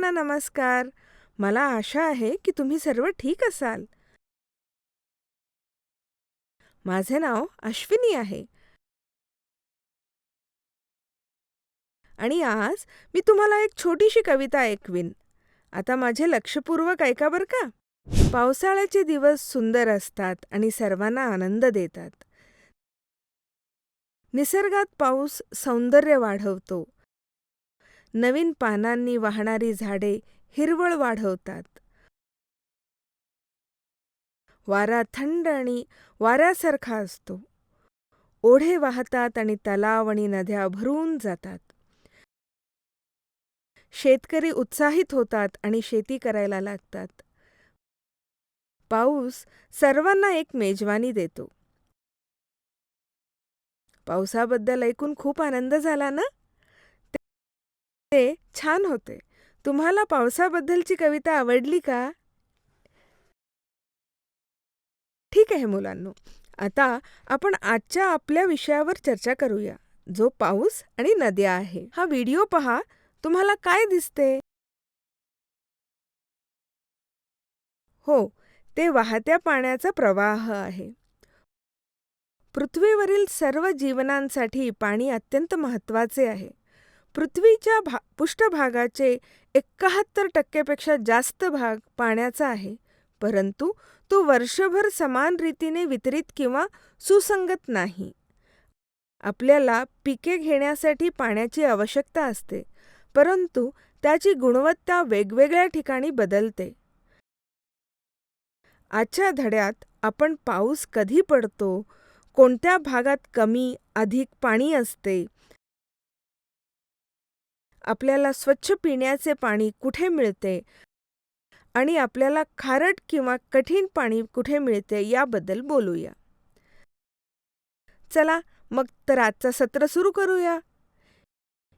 सर्वांना नमस्कार. मला आशा आहे की तुम्ही सर्व ठीक असाल. माझे नाव अश्विनी आहे आणि आज मी तुम्हाला एक छोटीशी कविता ऐकवीन. आता माझे लक्षपूर्वक ऐका बरं का. पावसाळ्याचे दिवस सुंदर असतात आणि सर्वांना आनंद देतात. निसर्गात पाऊस सौंदर्य वाढवतो. नवीन पानांनी वाहणारी झाडे हिरवळ वाढवतात. वारा थंड आणि वाऱ्यासारखा असतो. ओढे वाहतात आणि तलाव आणि नद्या भरून जातात. शेतकरी उत्साहित होतात आणि शेती करायला लागतात. पाऊस सर्वांना एक मेजवानी देतो. पावसाबद्दल ऐकून खूप आनंद झाला ना? ते छान होते. तुम्हाला पावसाबद्दलची कविता आवडली का? ठीक आहे मुलांनो. आता आपण आजच्या आपल्या विषयावर चर्चा करूया, जो पाऊस आणि नद्या आहे. हा व्हिडिओ पहा. तुम्हाला काय दिसते? हो, ते वाहत्या पाण्याचा प्रवाह आहे. पृथ्वीवरील सर्व जीवनांसाठी पाणी अत्यंत महत्त्वाचे आहे. पृथ्वीच्या पृष्ठभागाचे 71% पेक्षा जास्त भाग पाण्याचा आहे, परंतु तो वर्षभर समान रीतीने वितरित किंवा सुसंगत नाही. आपल्याला पिके घेण्यासाठी पाण्याची आवश्यकता असते, परंतु त्याची गुणवत्ता वेगवेगळ्या ठिकाणी बदलते. आजच्या धड्यात आपण पाऊस कधी पडतो, कोणत्या भागात कमी अधिक पाणी असते, आपल्याला स्वच्छ पिण्याचे पाणी कुठे मिळते आणि आपल्याला खारट किंवा कठीण पाणी कुठे मिळते याबद्दल बोलूया. चला मग तर आजचं सत्र सुरू करूया.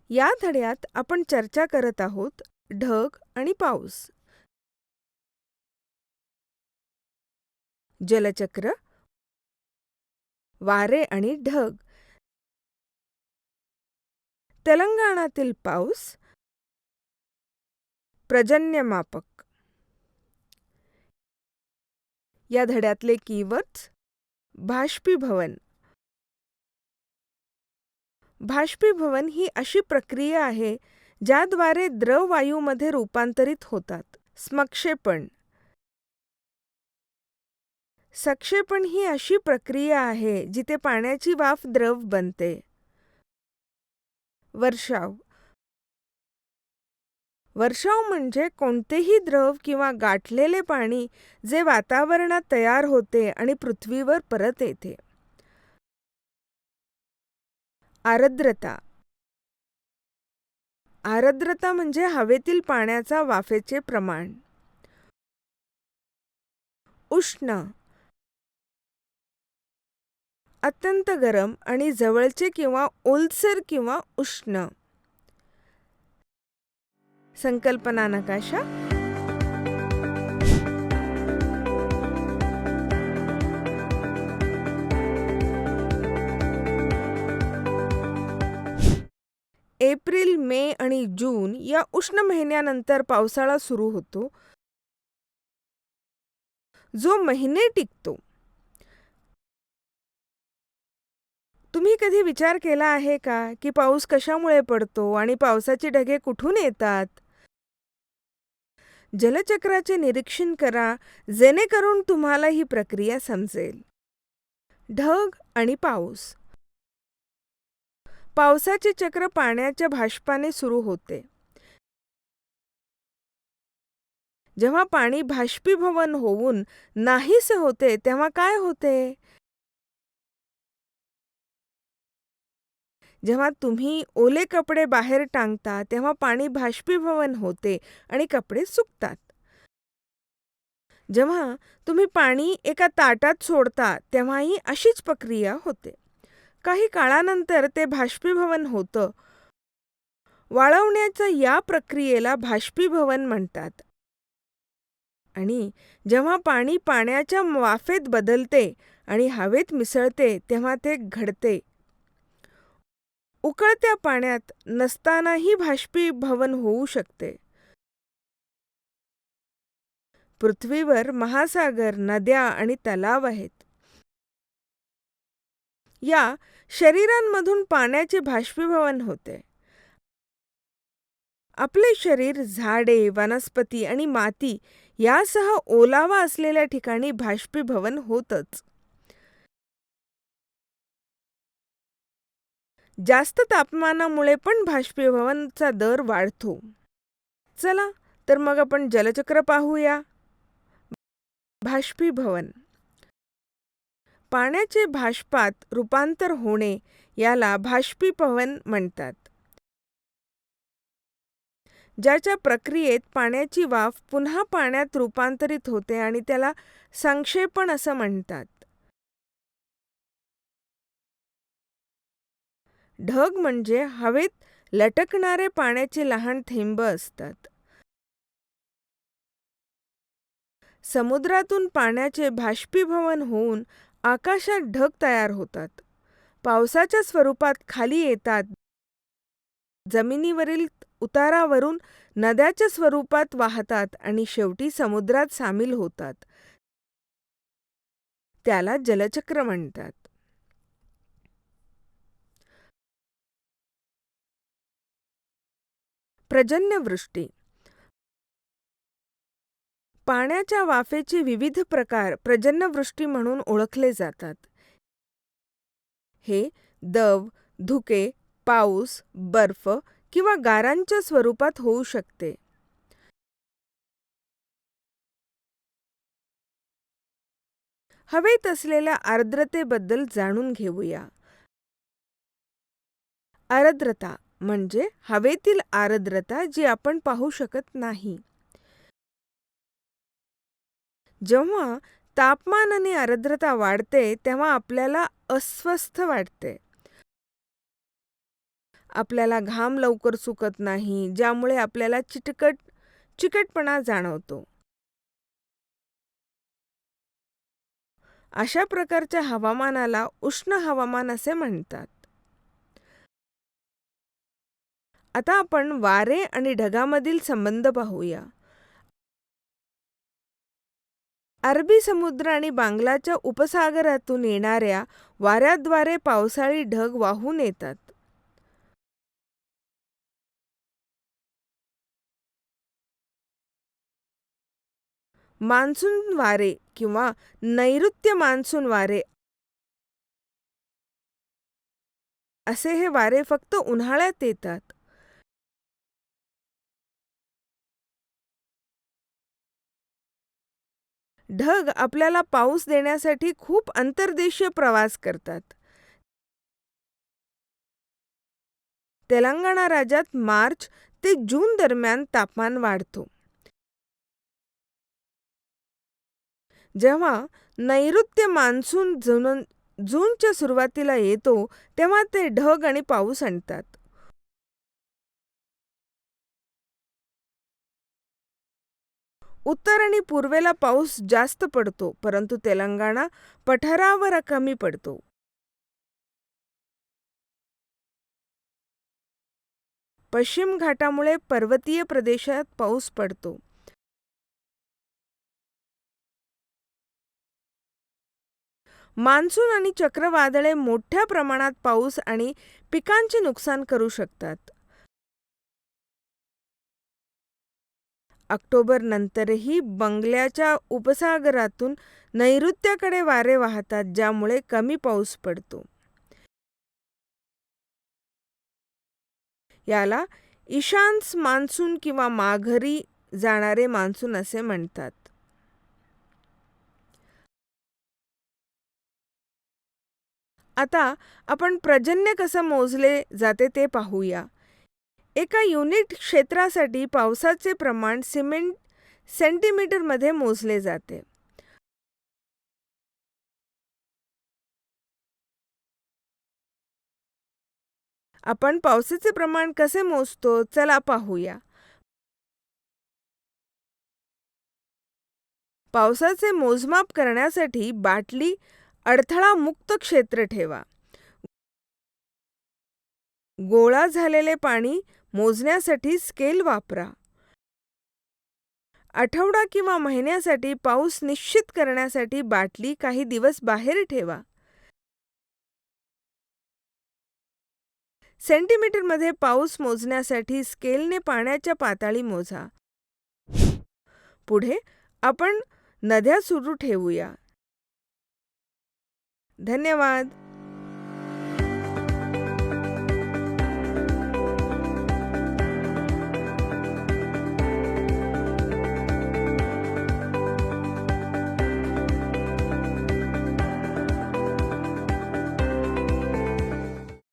या धड्यात आपण चर्चा करत आहोत ढग आणि पाऊस. जलचक्र, वारे आणि ढग. तेलंगणातील पाऊस. पर्जन्यमापक. या धड्यातले कीवर्ड्स. बाष्पीभवन. बाष्पीभवन ही अशी प्रक्रिया आहे ज्याद्वारे द्रव वायूमध्ये रूपांतरित होतात. स्मक्षेपण. सक्षेपण ही अशी प्रक्रिया आहे जिथे पाण्याची वाफ द्रव बनते. वर्षाव. वर्षाव म्हणजे कोणतेही द्रव किंवा गाठलेले पाणी जे वातावरणात तयार होते आणि पृथ्वीवर परत येते. आर्द्रता. आर्द्रता म्हणजे हवेतील पाण्याचा वाफेचे प्रमाण. उष्ण. अत्यंत गरम आणि जवळचे किंवा ओलसर किंवा उष्ण. संकल्पना नकाशा. एप्रिल, मे आणि जून या उष्ण महिन्यानंतर पावसाळा सुरू होतो, जो महिने टिकतो. तुम्ही कधी विचार केला आहे का की पाऊस कशामुळे पडतो आणि पावसाची ढगे कुठून येतात? जलचक्राचे निरीक्षण करा, जेणेकरून तुम्हाला ही प्रक्रिया समजेल. ढग आणि पाऊस. पावसाचे चक्र पाण्याच्या बाष्पाने सुरू होते. जेव्हा पाणी बाष्पीभवन होऊन नाहीसे होते तेव्हा काय होते? जेव्हा तुम्ही ओले कपडे बाहेर टांगता तेव्हा पाणी बाष्पीभवन होते आणि कपडे सुकतात. जेव्हा तुम्ही पाणी एका ताटात सोडता तेव्हाही अशीच प्रक्रिया होते. काही काळानंतर ते बाष्पीभवन होतं. वाळवण्याच्या या प्रक्रियेला बाष्पीभवन म्हणतात. आणि जेव्हा पाणी पाण्याच्या वाफेत बदलते आणि हवेत मिसळते तेव्हा ते घडते. उकळत्या पाण्यात नसतानाही बाष्पीभवन होऊ शकते. पृथ्वीवर महासागर, नद्या आणि तलाव आहेत. या शरीरांमधून पाण्याचे बाष्पीभवन होते. आपले शरीर झाडे, वनस्पती आणि माती यासह ओलावा असलेल्या ठिकाणी बाष्पीभवन होतच. जास्त तापमानामुळे पण बाष्पीभवनाचा दर वाढतो. चला तर मग आपण जलचक्र पाहूया. बाष्पीभवन. पाण्याचे बाष्पात रूपांतर होणे याला बाष्पीभवन म्हणतात. ज्याच्या प्रक्रियेत पाण्याची वाफ पुन्हा पाण्यात रूपांतरित होते आणि त्याला संक्षेपण असं म्हणतात. ढग म्हणजे हवेत लटकणारे पाण्याचे लहान थेंब असतात. समुद्रातून पाण्याचे बाष्पीभवन होऊन आकाशात ढग तयार होतात. पावसाच्या स्वरूपात खाली येतात. जमिनीवरील उतारावरून नद्याच्या स्वरूपात वाहतात आणि शेवटी समुद्रात सामील होतात. त्याला जलचक्र म्हणतात. पर्जन्यवृष्टी. पाण्याच्या वाफेचे विविध प्रकार पर्जन्यवृष्टी म्हणून ओळखले जातात. हे दव, धुके, पाऊस, बर्फ किंवा गारांच्या स्वरूपात होऊ शकते. हवेत असलेल्या आर्द्रतेबद्दल जाणून घेऊया. आर्द्रता म्हणजे हवेतील आर्द्रता जी आपण पाहू शकत नाही. जेव्हा तापमान आणि आर्द्रता वाढते तेव्हा आपल्याला अस्वस्थ वाटते. आपल्याला घाम लवकर सुकत नाही, ज्यामुळे आपल्याला चिकटपणा जाणवतो. अशा प्रकारच्या हवामानाला उष्ण हवामान असे म्हणतात. आता आपण वारे आणि ढगामधील संबंध पाहूया. अरबी समुद्र आणि बांगलाच्या उपसागरातून येणाऱ्या वाऱ्याद्वारे पावसाळी ढग वाहून येतात. मान्सून वारे किंवा नैऋत्य मान्सून वारे असे हे वारे फक्त उन्हाळ्यात येतात. ढग आपल्याला पाऊस देण्यासाठी खूप अंतर्देशीय प्रवास करतात. तेलंगणा राज्यात मार्च ते जून दरम्यान तापमान वाढतो. जेव्हा नैऋत्य मान्सून जूनच्या सुरुवातीला येतो तेव्हा ते ढग आणि पाऊस आणतात. उत्तर आणि पूर्वेला पाऊस जास्त पडतो, परंतु तेलंगणा पठारावर कमी पडतो. पश्चिम घाटामुळे पर्वतीय प्रदेशात पाऊस पडतो. मान्सून आणि चक्रवादळे मोठ्या प्रमाणात पाऊस आणि पिकांचे नुकसान करू शकतात. ऑक्टोबर नंतरही बंगालच्या उपसागरातून नैऋत्याकडे वारे वाहतात, ज्यामुळे कमी पाऊस पडतो. याला ईशान्य मान्सून किंवा माघारी जाणारे मान्सून असे म्हणतात. आता आपण पर्जन्य कसं मोजले जाते ते पाहूया. एका युनिट क्षेत्रासाठी पावसाचे प्रमाण सेंटीमीटरमध्ये मोजले जाते. आपण पावसाचे प्रमाण कसे मोजतो चला पाहूया. पावसाचे मोजमाप करण्यासाठी बाटली अडथळा मुक्त क्षेत्र ठेवा. गोळा झालेले पाणी मोजण्यासाठी स्केल वापरा. आठवडा किंवा महिन्यासाठी पाऊस निश्चित करण्यासाठी बाटली काही दिवस बाहेर ठेवा. सेंटीमीटरमध्ये पाऊस मोजण्यासाठी स्केलने पाण्याच्या पातळी मोजा. पुढे आपण नद्या सुरू ठेवूया. धन्यवाद.